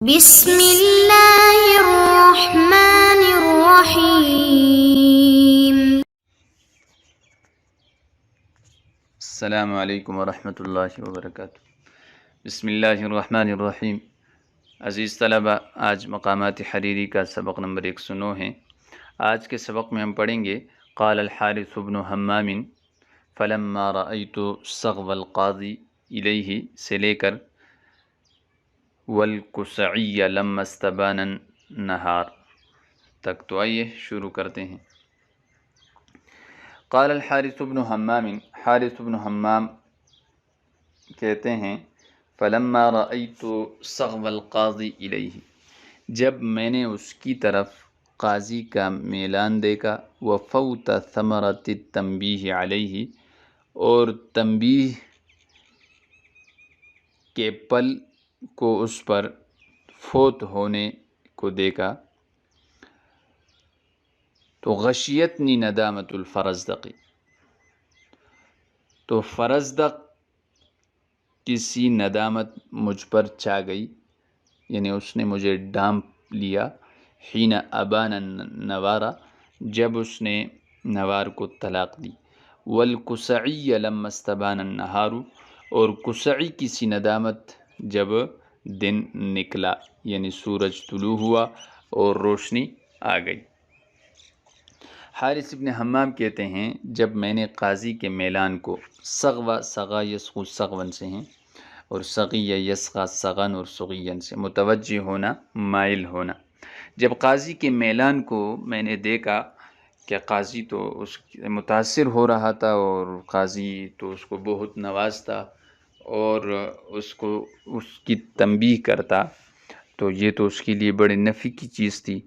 بسم اللہ الرحمن الرحیم۔ السلام علیکم ورحمۃ اللہ وبرکاتہ۔ بسم اللہ الرحمن الرحیم۔ عزیز طلبہ، آج مقامات حریری کا سبق نمبر 109 ہے۔ آج کے سبق میں ہم پڑھیں گے قال الحارث بن حمام فلما رأیت صغو القاضی الیہ سے لے کر والکسعی لما استبان النہار تک۔ تو آئیے شروع کرتے ہیں۔ قال الحارث بن حمام، حارث بن حمام کہتے ہیں فلما رأیت صغو القاضی الیہ، جب میں نے اس کی طرف قاضی کا میلان دیکھا، وفوت ثمرۃ التنبیہ علیہ، اور تنبیہ کے پل کو اس پر فوت ہونے کو دیکھا، تو غشیتنی ندامت الفرزدقی، تو فرزدق کسی ندامت مجھ پر چھا گئی، یعنی اس نے مجھے ڈانپ لیا۔ حین ابان النوارا، جب اس نے نوار کو طلاق دی۔ والکسعی لما استبان النہار، اور کسعی کسی ندامت جب دن نکلا، یعنی سورج طلوع ہوا اور روشنی آ گئی۔ حارث ابن حمام کہتے ہیں جب میں نے قاضی کے میلان کو، صغوا صغا یسغو صغون سے ہیں، اور صغی یسغا صغن اور صغین سے، متوجہ ہونا، مائل ہونا۔ جب قاضی کے میلان کو میں نے دیکھا کہ قاضی تو اس متاثر ہو رہا تھا، اور قاضی تو اس کو بہت نوازتا اور اس کو اس کی تنبیہ کرتا، تو یہ تو اس کے لیے بڑے نفع کی چیز تھی۔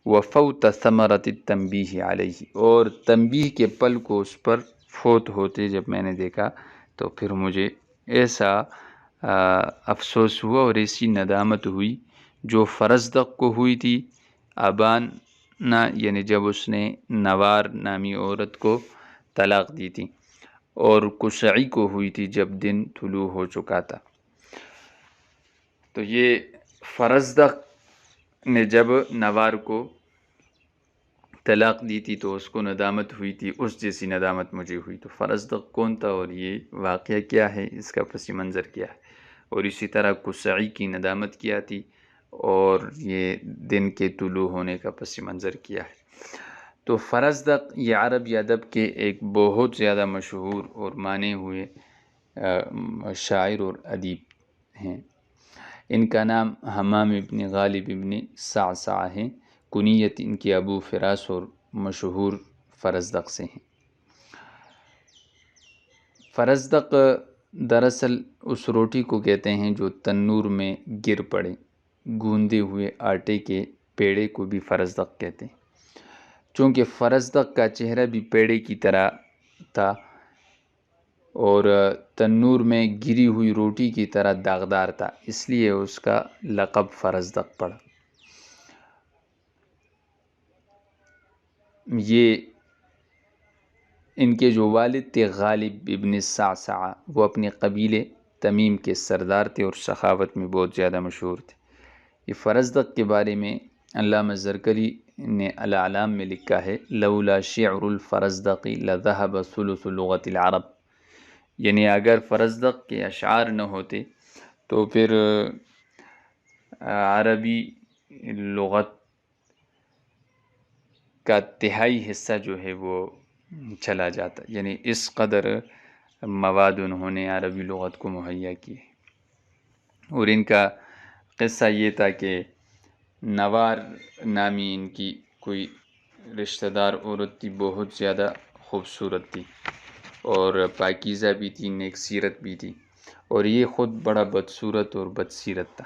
وفوت ثمرۃ التنبیہ علیہ، اور تنبیہ کے پل کو اس پر فوت ہوتے جب میں نے دیکھا، تو پھر مجھے ایسا افسوس ہوا اور ایسی ندامت ہوئی جو فرزدق کو ہوئی تھی، ابانا یعنی جب اس نے نوار نامی عورت کو طلاق دی تھی، اور کسعی کو ہوئی تھی جب دن طلوع ہو چکا تھا۔ تو یہ فرزدق نے جب نوار کو طلاق دی تھی تو اس کو ندامت ہوئی تھی، اس جیسی ندامت مجھے ہوئی۔ تو فرزدق کون تھا اور یہ واقعہ کیا ہے، اس کا پس منظر کیا ہے، اور اسی طرح کسعی کی ندامت کیا تھی، اور یہ دن کے طلوع ہونے کا پس منظر کیا ہے۔ تو فرزدق یہ عربی ادب کے ایک بہت زیادہ مشہور اور مانے ہوئے شاعر اور ادیب ہیں۔ ان کا نام حمام ابن غالب ابن صعصع ہے، کنیت ان کی ابو فراس، اور مشہور فرزدق سے ہیں۔ فرزدق دراصل اس روٹی کو کہتے ہیں جو تنور میں گر پڑے، گوندے ہوئے آٹے کے پیڑے کو بھی فرزدق کہتے ہیں۔ چونکہ فرزدق کا چہرہ بھی پیڑے کی طرح تھا، اور تنور میں گری ہوئی روٹی کی طرح داغدار تھا، اس لیے اس کا لقب فرزدق پڑا۔ یہ ان کے جو والد تھے غالب ابن صعصع، وہ اپنے قبیلے تمیم کے سردار تھے اور سخاوت میں بہت زیادہ مشہور تھے۔ یہ فرزدق کے بارے میں علامہ زرکلی نے الاعلام میں لکھا ہے لولا شعر الفرزدق لذهب ثلث لغت العرب، یعنی اگر فرزدق کے اشعار نہ ہوتے تو پھر عربی لغت کا تہائی حصہ جو ہے وہ چلا جاتا، یعنی اس قدر مواد انہوں نے عربی لغت کو مہیا کی ہے۔ اور ان کا قصہ یہ تھا کہ نوار نامی ان کی کوئی رشتہ دار عورت تھی، بہت زیادہ خوبصورت تھی اور پاکیزہ بھی تھی، نیک سیرت بھی تھی، اور یہ خود بڑا بدصورت اور بدسیرت تھا۔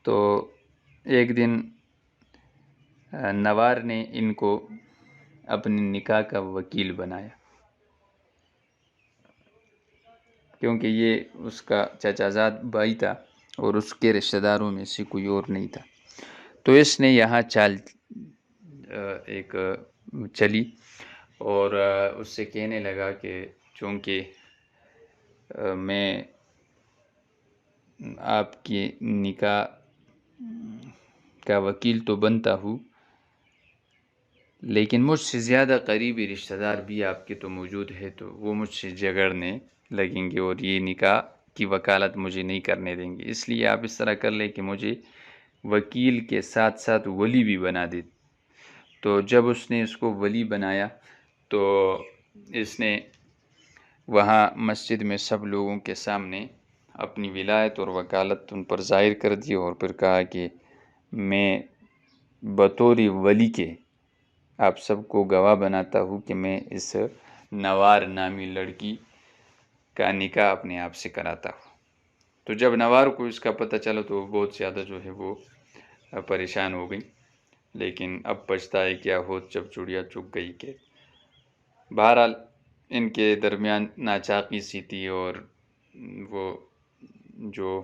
تو ایک دن نوار نے ان کو اپنے نکاح کا وکیل بنایا، کیونکہ یہ اس کا چچا زاد بھائی تھا اور اس کے رشتہ داروں میں سے کوئی اور نہیں تھا۔ تو اس نے یہاں چال ایک چلی اور اس سے کہنے لگا کہ چونکہ میں آپ کی نکاح کا وکیل تو بنتا ہوں، لیکن مجھ سے زیادہ قریبی رشتہ دار بھی آپ کے تو موجود ہے، تو وہ مجھ سے جھگڑنے لگیں گے اور یہ نکاح کی وکالت مجھے نہیں کرنے دیں گے۔ اس لیے آپ اس طرح کر لیں کہ مجھے وکیل کے ساتھ ساتھ ولی بھی بنا دے۔ تو جب اس نے اس کو ولی بنایا تو اس نے وہاں مسجد میں سب لوگوں کے سامنے اپنی ولایت اور وکالت ان پر ظاہر کر دی، اور پھر کہا کہ میں بطور ولی کے آپ سب کو گواہ بناتا ہوں کہ میں اس نوار نامی لڑکی کا نکاح اپنے آپ سے کراتا ہوں۔ تو جب نوار کو اس کا پتہ چلا تو وہ بہت زیادہ جو ہے وہ پریشان ہو گئی، لیکن اب پچھتائے کیا ہوت جب چڑیا چگ گئی کہ بہرحال ان کے درمیان ناچاقی سی تھی، اور وہ جو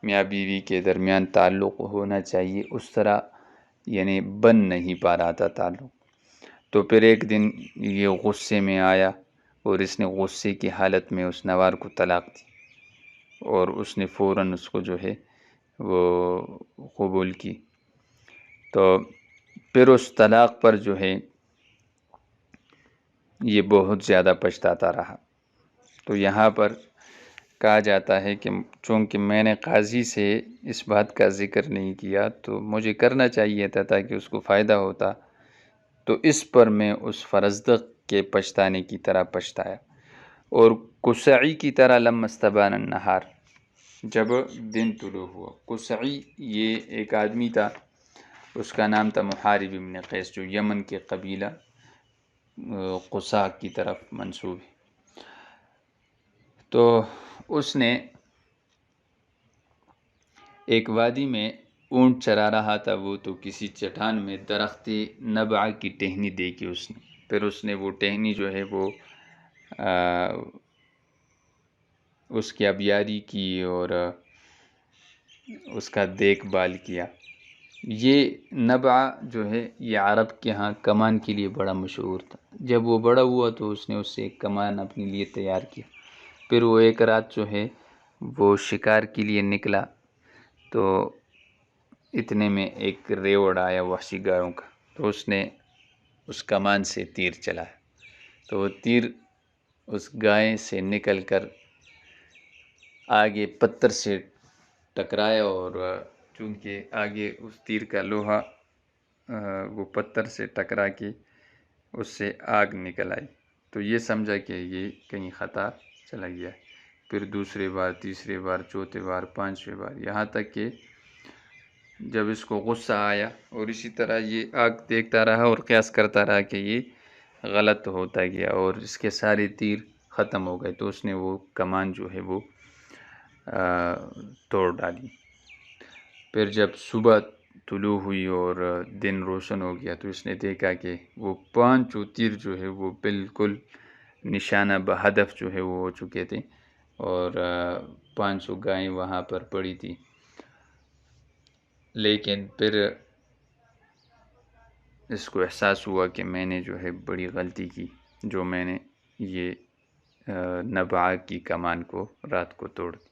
میاں بیوی کے درمیان تعلق ہونا چاہیے اس طرح یعنی بن نہیں پا رہا تھا تعلق۔ تو پھر ایک دن یہ غصے میں آیا اور اس نے غصے کی حالت میں اس نوار کو طلاق دی، اور اس نے فوراً اس کو جو ہے وہ قبول کی۔ تو پھر اس طلاق پر جو ہے یہ بہت زیادہ پچھتاتا رہا۔ تو یہاں پر کہا جاتا ہے کہ چونکہ میں نے قاضی سے اس بات کا ذکر نہیں کیا تو مجھے کرنا چاہیے تھا تاکہ اس کو فائدہ ہوتا، تو اس پر میں اس فرزدق کے پچھتانے کی طرح پچھتایا۔ اور قصعی کی طرح لما استبان النہار، جب دن طلوع ہوا۔ قصعی یہ ایک آدمی تھا، اس کا نام تھا محارب ابن قیس، جو یمن کے قبیلہ قصا کی طرف منسوب ہے۔ تو اس نے ایک وادی میں اونٹ چرا رہا تھا وہ، تو کسی چٹان میں درخت نبع کی ٹہنی دیکھی اس نے، پھر اس نے وہ ٹہنی جو ہے وہ اس کی آبیاری کی اور اس کا دیکھ بھال کیا۔ یہ نبع جو ہے یہ عرب کے ہاں کمان کے لیے بڑا مشہور تھا۔ جب وہ بڑا ہوا تو اس نے اس سے ایک کمان اپنے لیے تیار کیا۔ پھر وہ ایک رات جو ہے وہ شکار کے لیے نکلا، تو اتنے میں ایک ریوڑ آیا وحشی گایوں کا، تو اس نے اس کمان سے تیر چلایا، تو وہ تیر اس گائے سے نکل کر آگے پتھر سے ٹکرایا، اور چونکہ آگے اس تیر کا لوہا وہ پتھر سے ٹکرا کے اس سے آگ نکل آئی، تو یہ سمجھا کہ یہ کہیں خطا چلا گیا۔ پھر دوسرے بار، تیسرے بار، چوتھے بار، پانچویں بار، یہاں تک کہ جب اس کو غصہ آیا، اور اسی طرح یہ آگ دیکھتا رہا اور قیاس کرتا رہا کہ یہ غلط ہوتا گیا اور اس کے سارے تیر ختم ہو گئے، تو اس نے وہ کمان جو ہے وہ توڑ ڈالی۔ پھر جب صبح طلوع ہوئی اور دن روشن ہو گیا تو اس نے دیکھا کہ وہ پانچوں تیر جو ہے وہ بالکل نشانہ بہدف جو ہے وہ ہو چکے تھے، اور 500 گائیں وہاں پر پڑی تھی۔ لیکن پھر اس کو احساس ہوا کہ میں نے جو ہے بڑی غلطی کی، جو میں نے یہ نبع کی کمان کو رات کو توڑ دی۔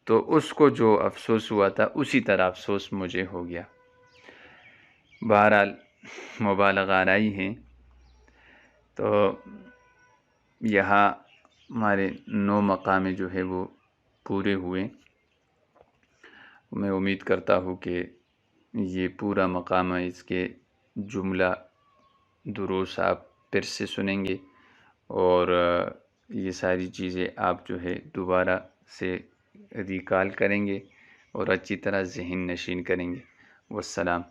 تو اس کو جو افسوس ہوا تھا اسی طرح افسوس مجھے ہو گیا۔ بہرحال مبالغہ آرائی ہے۔ تو یہاں ہمارے 9 مقامے جو ہے وہ پورے ہوئے۔ میں امید کرتا ہوں کہ یہ پورا مقامہ اس کے جملہ دروس آپ پھر سے سنیں گے، اور یہ ساری چیزیں آپ جو ہے دوبارہ سے ریکال کریں گے اور اچھی طرح ذہن نشین کریں گے۔ والسلام۔